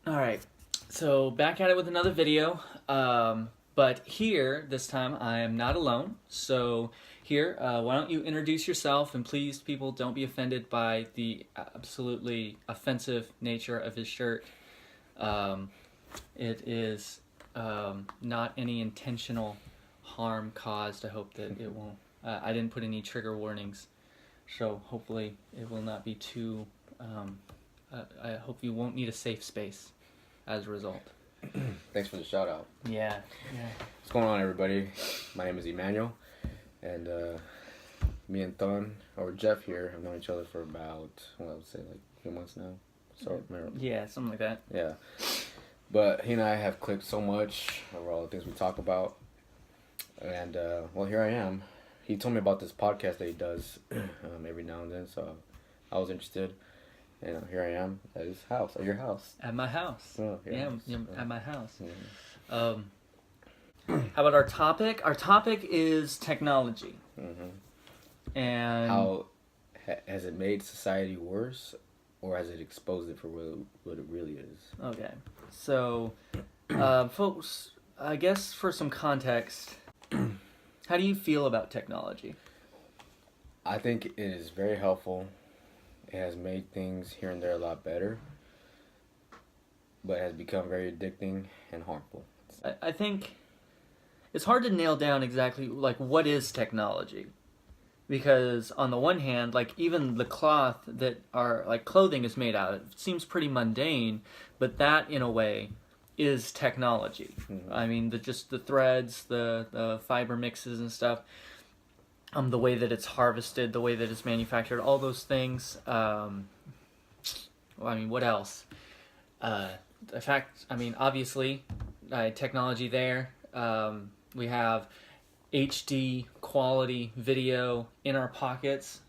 Alright, so back at it with another video, but here, this time, I am not alone, so here, why don't you introduce yourself, and please, people, don't be offended by the absolutely offensive nature of his shirt. It is not any intentional harm caused. I hope that it won't, I didn't put any trigger warnings, so hopefully it will not be too, I hope you won't need a safe space as a result. Thanks for the shout out. Yeah. What's going on, everybody? My name is Emmanuel, and me and Thon, or Jeff here, have known each other for about, I would say, like a few months now. So, yeah, something like that. Yeah. But he and I have clicked so much over all the things we talk about. And, well, here I am. He told me about this podcast that he does every now and then, so I was interested. And here I am at his house, at your house. At my house. Oh, yeah, house. At my house. Yeah. How about our topic? Our topic is technology. Mm-hmm. And how has it made society worse, or has it exposed it for what it really is? Okay. So, folks, I guess for some context, how do you feel about technology? I think it is very helpful. It has made things here and there a lot better, but it has become very addicting and harmful. I think it's hard to nail down exactly, like, what is technology? Because on the one hand, like, even the cloth that our, like, clothing is made out of seems pretty mundane, but that, in a way, is technology. Mm-hmm. I mean, just the threads, the fiber mixes and stuff, the way that it's harvested, the way that it's manufactured, all those things. Well, I mean, what else? The fact, I mean, obviously, technology there. We have HD quality video in our pockets,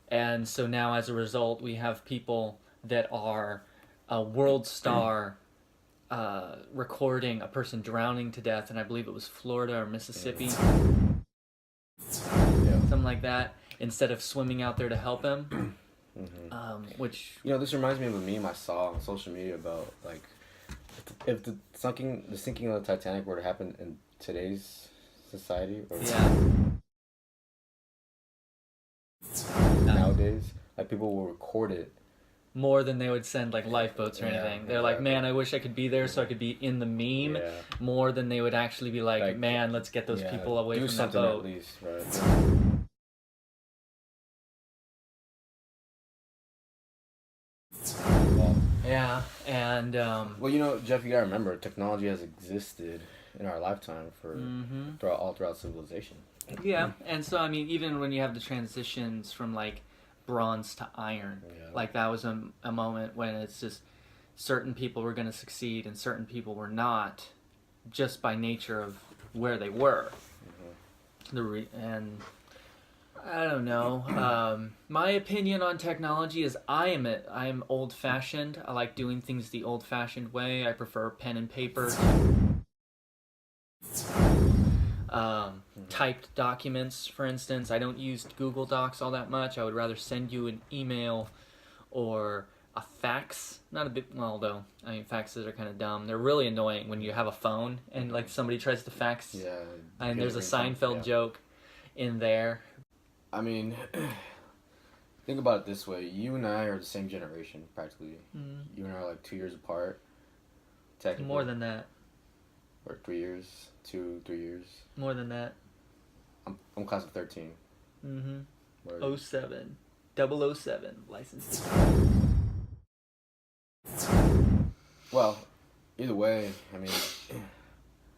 and so now as a result, we have people that are a world star recording a person drowning to death, and I believe it was Florida or Mississippi. Something like that, instead of swimming out there to help him. Mm-hmm. Which, this reminds me of a meme I saw on social media about, like, if the sinking of the Titanic were to happen in today's society, or nowadays, like, people will record it more than they would send, like, lifeboats or anything. They're like, man, I wish I could be there so I could be in the meme, more than they would actually be like, man, let's get those people away from that boat. Do something at least, right? Yeah, and well, Jeff, you gotta remember, technology has existed in our lifetime for throughout civilization. Yeah, and so I mean, even when you have the transitions from, like, bronze to iron, like, that was a moment when it's just certain people were going to succeed and certain people were not, just by nature of where they were. And I don't know. My opinion on technology is I am old-fashioned. I like doing things the old-fashioned way. I prefer pen and paper. Typed documents, for instance. I don't use Google Docs all that much. I would rather send you an email or a fax. Not a big, well, though, I mean, faxes are kind of dumb. They're really annoying when you have a phone and, like, somebody tries to fax. Yeah. And there's a Seinfeld joke in there. I mean, think about it this way. You and I are the same generation, practically. You and I are, like, 2 years apart. Technically. More than that. Or 3 years, 3 years. More than that. I'm class of 13. 07. 007. License. Well, either way, I mean,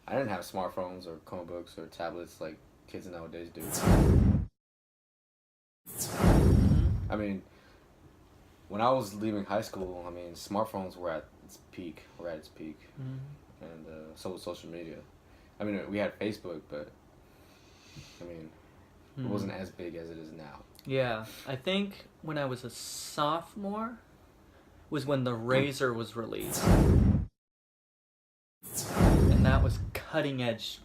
I didn't have smartphones or Chromebooks or tablets like kids nowadays do. Mm-hmm. I mean, when I was leaving high school, I mean, smartphones were at its peak. Mm-hmm. And so was social media. I mean, we had Facebook, but I mean, it wasn't as big as it is now. Yeah, I think when I was a sophomore was when the Razor was released. And that was cutting edge,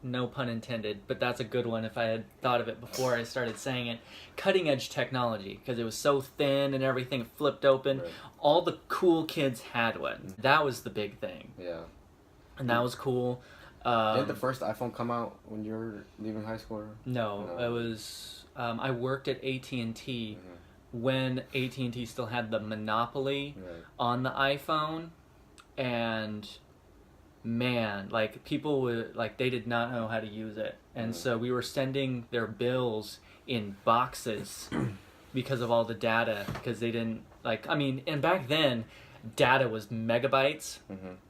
no pun intended, but that's a good one if I had thought of it before I started saying it. Cutting edge technology, because it was so thin and everything flipped open. Right. All the cool kids had one. That was the big thing. Yeah. And that was cool. Did the first iPhone come out when you were leaving high school? No, it was... I worked at AT&T when AT&T still had the monopoly on the iPhone. And... man, like, people would, like, they did not know how to use it. And so we were sending their bills in boxes because of all the data, because they didn't, like, I mean, and back then, data was megabytes,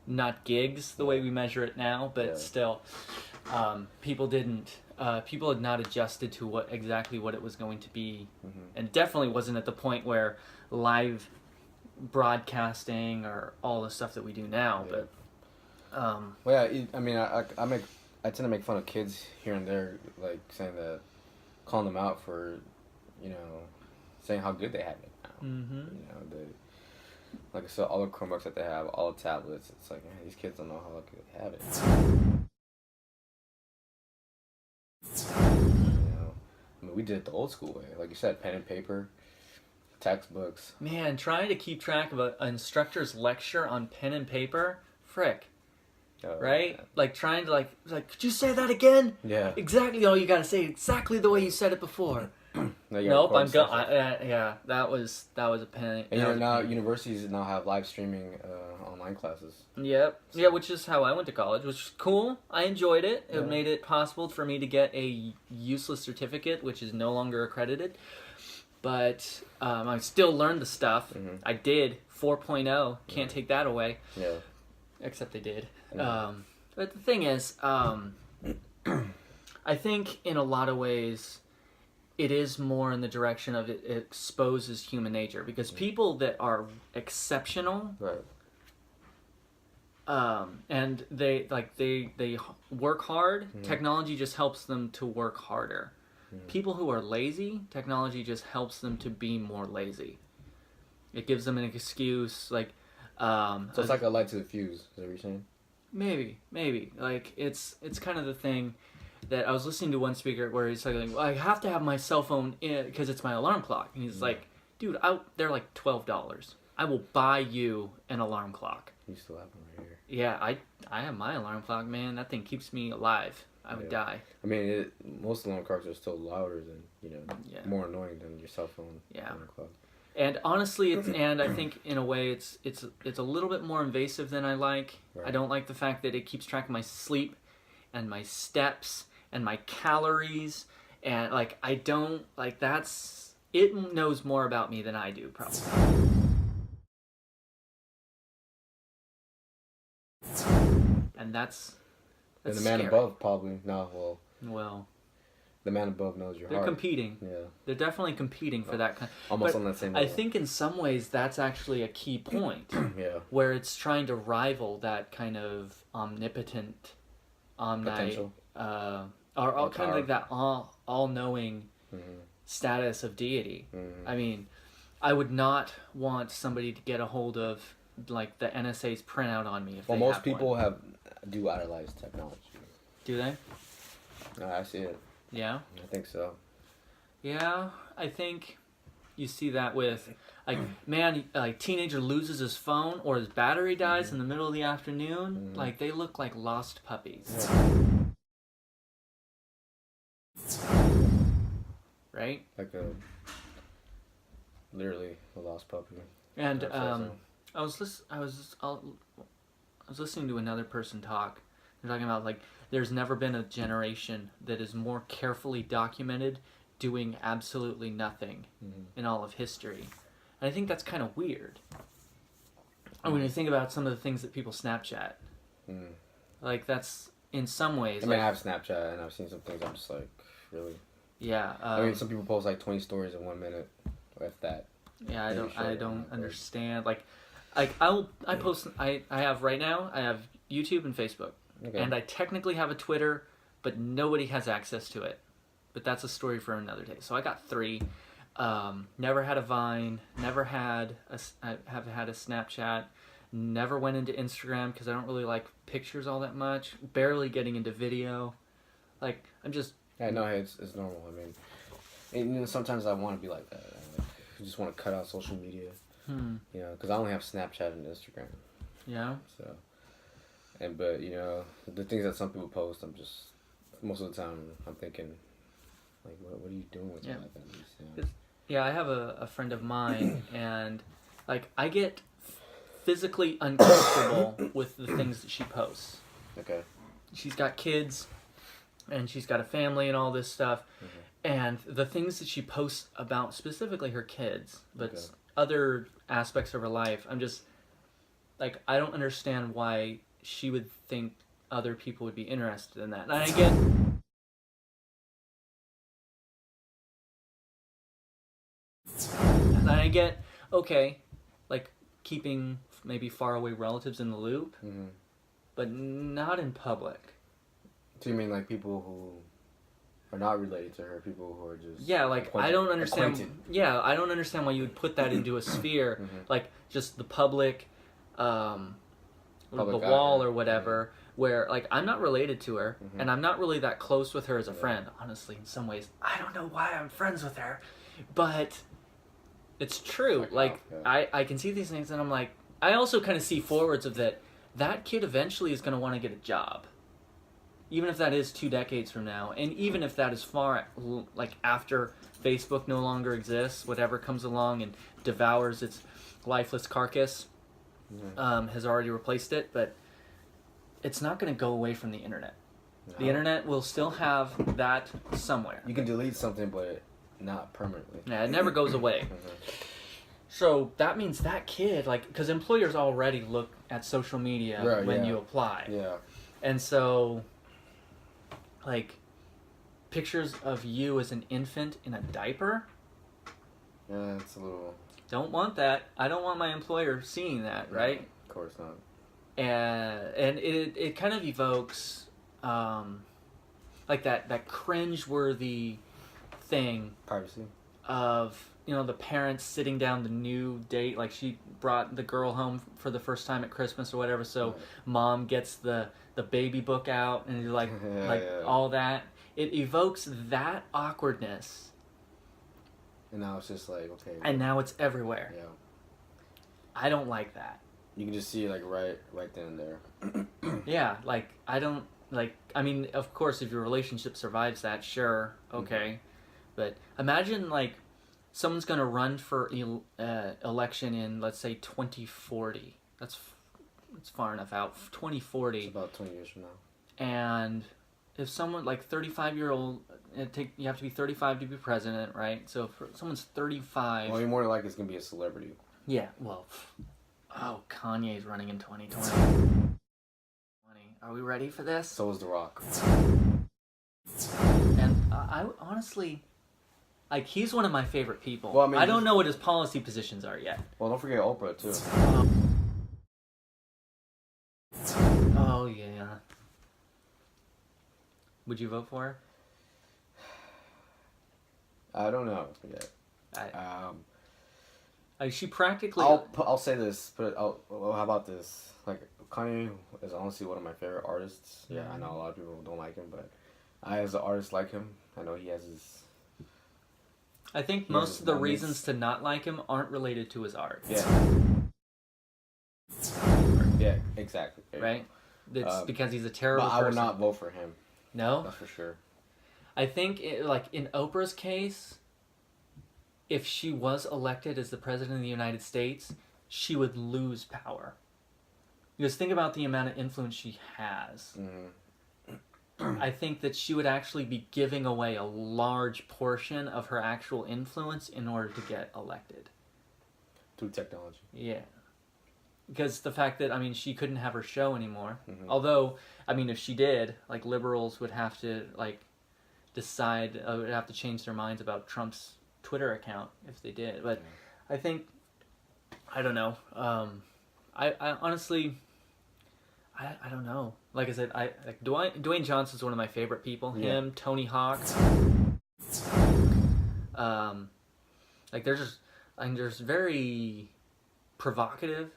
not gigs, the way we measure it now, but still, people had not adjusted to what it was going to be, and definitely wasn't at the point where live broadcasting or all the stuff that we do now, but... well, yeah, I mean, I tend to make fun of kids here and there, like saying that, calling them out for, you know, saying how good they have it now. You know, like I said, all the Chromebooks that they have, all the tablets. It's like, man, these kids don't know how good they have it. You know, I mean, we did it the old school way, like you said, pen and paper, textbooks. Man, trying to keep track of an instructor's lecture on pen and paper, frick. Right? Like, trying to, like, could you say that again? Yeah. Exactly. Oh, you gotta say it exactly the way you said it before. Nope, I'm going. Yeah, that was a pen. And you know, now universities now have live streaming online classes. Yep. So. Yeah, which is how I went to college, which is cool. I enjoyed it. It made it possible for me to get a useless certificate, which is no longer accredited. But I still learned the stuff. I did 4.0. Can't take that away. Yeah. Except they did. But the thing is, I think in a lot of ways, it is more in the direction of it exposes human nature, because people that are exceptional, and they work hard, technology just helps them to work harder. People who are lazy, technology just helps them to be more lazy. It gives them an excuse, like. So it's like a light to the fuse, is that what you're saying? Maybe. Like, it's kind of the thing that I was listening to one speaker where he's like, well, I have to have my cell phone in because it's my alarm clock. And he's like, dude, they're like $12. I will buy you an alarm clock. You still have them right here. Yeah, I have my alarm clock, man. That thing keeps me alive. I would die. I mean, most alarm clocks are still louder than, you know, more annoying than your cell phone alarm clock. And honestly, and I think in a way it's a little bit more invasive than I like. I don't like the fact that it keeps track of my sleep and my steps and my calories, and like I don't like it knows more about me than I do, probably. And that's and the man scary. above probably well the man above knows your heart. They're competing. Yeah. They're definitely competing for that kind. Almost on that same level. I think in some ways that's actually a key point. Yeah. Where it's trying to rival that kind of omnipotent, potential. or all kind of like that all-knowing status of deity. I mean, I would not want somebody to get a hold of like the NSA's printout on me if they most have people one. do idolize technology. Do they? I see it. Yeah? I think so. Yeah, I think you see that with, like, man, like, teenager loses his phone or his battery dies in the middle of the afternoon. Like, they look like lost puppies. Right? Like literally a lost puppy. And I was listening to another person talk. They're talking about, like, there's never been a generation that is more carefully documented doing absolutely nothing in all of history. And I think that's kind of weird. And when you think about some of the things that people Snapchat, like that's in some ways. I mean, I have Snapchat and I've seen some things. I'm just like, really. Yeah. I mean, some people post like 20 stories in 1 minute, if that. Yeah, I don't understand. Like I post. I have right now. I have YouTube and Facebook, and I technically have a Twitter, but nobody has access to it. But that's a story for another day. So I got 3. Never had a Vine. Never had I have had a Snapchat. Never went into Instagram because I don't really like pictures all that much. Barely getting into video. Like I'm just. Yeah, no, it's normal. I mean, and, you know, sometimes I want to be like that. I just want to cut out social media. You know, because I only have Snapchat and Instagram. Yeah. So, but you know, the things that some people post, I'm just most of the time I'm thinking, like, what are you doing with your life? You know? Yeah, I have a friend of mine, and like I get physically uncomfortable with the things that she posts. Okay. She's got kids, and she's got a family and all this stuff. And the things that she posts about specifically her kids, but other aspects of her life, I'm just like, I don't understand why she would think other people would be interested in that. And I get okay, like keeping maybe faraway relatives in the loop, but not in public. So you mean like people who are not related to her, people who are just like I don't understand. Acquainted. Yeah, I don't understand why you would put that into a sphere like just the public, the wall or whatever. Where like I'm not related to her, and I'm not really that close with her as a friend. Honestly, in some ways, I don't know why I'm friends with her, but it's true. I can see these things, and I'm like, I also kind of see forwards of that kid eventually is going to want to get a job. Even if that is 2 decades from now, and even if that is far, like after Facebook no longer exists, whatever comes along and devours its lifeless carcass, has already replaced it, but it's not going to go away from the internet. No. The internet will still have that somewhere. You can delete something, but not permanently. Yeah, it never goes away. So that means that kid, like, because employers already look at social media when you apply. Yeah. And so, like, pictures of you as an infant in a diaper? Yeah, that's a little... Don't want that. I don't want my employer seeing that, right? Of course not. And it kind of evokes, like, that cringe-worthy thing... Privacy. Of, you know, the parents sitting down the new date. Like, she brought the girl home for the first time at Christmas or whatever, so mom gets the baby book out, and you're like, all that. It evokes that awkwardness. And now it's just like, okay. And now it's everywhere. Yeah. I don't like that. You can just see it, like, right then and there. Yeah, like, I don't, like, I mean, of course, if your relationship survives that, sure, okay. But imagine, like, someone's going to run for election in, let's say, 2040. That's far enough out. 2040. It's about 20 years from now. And if someone, like, 35-year-old, you have to be 35 to be president, right? So if someone's 35... Well, you're more likely it's going to be a celebrity. Yeah, well... Oh, Kanye's running in 2020. Are we ready for this? So is The Rock. And I honestly... Like, he's one of my favorite people. Well, I mean, I don't know what his policy positions are yet. Well, don't forget Oprah, too. Oh, yeah. Would you vote for her? I don't know yet. She practically... I'll say this, how about this? Like, Kanye is honestly one of my favorite artists. Yeah, I know a lot of people don't like him, but I, as an artist, like him. I know he has his... I think most of the reasons to not like him aren't related to his art. Yeah. Yeah, exactly. Right? It's because he's a terrible person. I would not vote for him. No? That's for sure. I think, like, in Oprah's case, if she was elected as the president of the United States, she would lose power. Because think about the amount of influence she has. I think that she would actually be giving away a large portion of her actual influence in order to get elected. Through technology. Yeah. because the fact that, I mean, she couldn't have her show anymore. Mm-hmm. Although, I mean, if she did, like, liberals would have to, like, decide, would have to change their minds about Trump's Twitter account if they did. But I think, I don't know. I honestly, I don't know. Like I said, like Dwayne Johnson's one of my favorite people. Yeah. Him, Tony Hawk. Like they're just very provocative,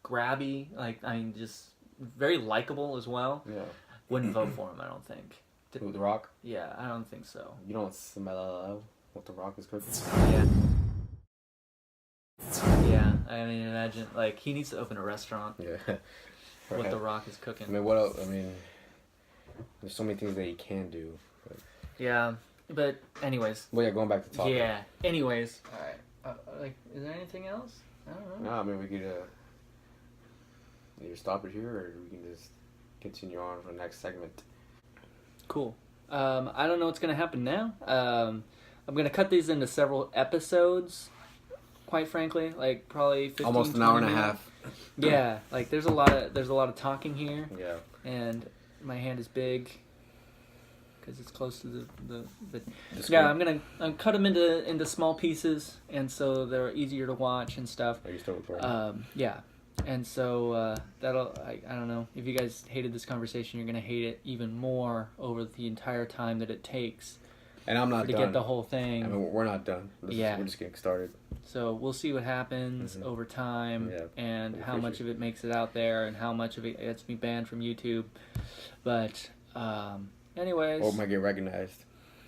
grabby. Like, I mean, just very likable as well. Yeah. Wouldn't vote for him, I don't think. Who, The Rock? Yeah, I don't think so. You don't smell what The Rock is cooking? Yeah. Yeah, I mean, imagine, like, he needs to open a restaurant. Yeah. What The Rock is cooking. I mean, what else? I mean, there's so many things that he can do. But... Yeah, but anyways. Well, yeah, going back to talking. Yeah, anyways. Alright, like, is there anything else? I don't know. No, I mean, we could either stop it here or we can just continue on for the next segment. Cool. I don't know what's going to happen now. I'm going to cut these into several episodes, quite frankly, like probably 15, almost an hour and a half. Yeah, like there's a lot of talking here. Yeah. And my hand is big because it's close to the screen. yeah, I'm going to cut them into small pieces, and so they're easier to watch and stuff. Are you still recording? Yeah. And so that'll, I don't know, if you guys hated this conversation, you're going to hate it even more over the entire time that it takes. And I'm not to done. get the whole thing. I mean, we're not done. We're just getting started. So we'll see what happens over time, and how much of it makes it out there, and how much of it gets me banned from YouTube. But anyways. Or might get recognized.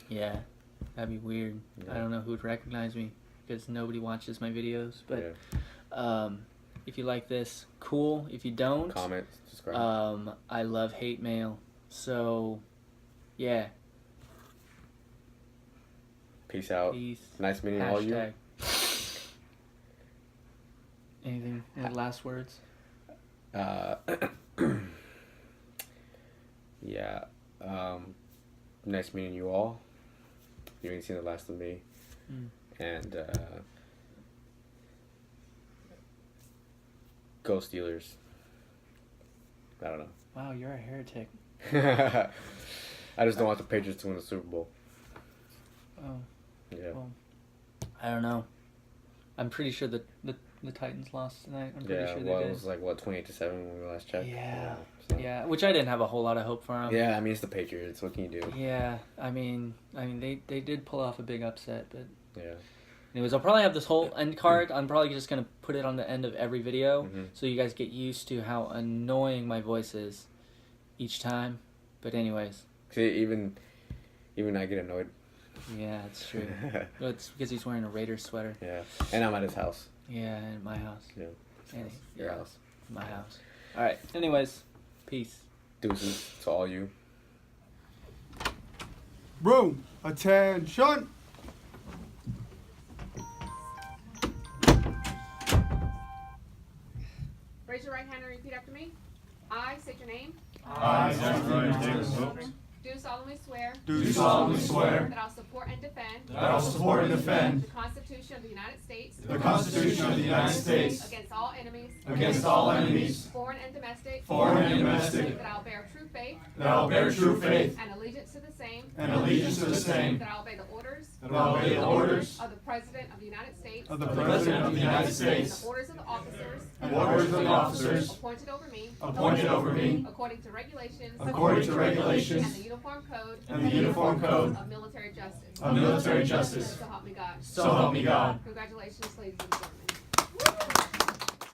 Yeah, that'd be weird. Yeah. I don't know who would recognize me because nobody watches my videos. But if you like this, cool. If you don't, comment, subscribe. I love hate mail. So, yeah. Peace out. Peace. Nice meeting all you. Anything? Any last words? Yeah. Nice meeting you all. You ain't seen the last of me. And go Steelers. I don't know. Wow, you're a heretic. I just don't want the Patriots to win the Super Bowl. Oh. Yeah. Well, I don't know. I'm pretty sure that the Titans lost tonight. I'm pretty sure they did. It was like, 28-7 when we last checked? Yeah. So. Yeah, which I didn't have a whole lot of hope for them. Yeah, I mean, it's the Patriots. What can you do? Yeah, I mean, they did pull off a big upset, but... Yeah. Anyways, I'll probably have this whole end card. I'm probably just going to put it on the end of every video, so you guys get used to how annoying my voice is each time. But anyways. See, even I get annoyed. Yeah, it's true. It's because he's wearing a Raiders sweater. Yeah, and I'm at his house. Yeah, in my house. Yeah. Your house. My house. All right. Anyways, peace. Deuces to all you. Room, attention. Raise your right hand and repeat after me. I state your name. I, Zachary Davis Hopes, Do solemnly swear. do solemnly swear That I'll support and defend. that I will support and defend The Constitution of the United States. the Constitution of the United States Against all enemies. against all enemies, Foreign and domestic. foreign and domestic, That I will bear true faith. that I will bear true faith And allegiance to the same. and allegiance to the same, That I will obey the orders. that I will obey the orders Of the President of the United States. of the President of the United And States the orders of the officers. and orders of the officers Appointed over me. appointed over me According to regulations. according to And regulations the Uniform Code. and the Uniform Code Of military justice. of military justice. So help me God. So help me God. Congratulations, ladies and gentlemen.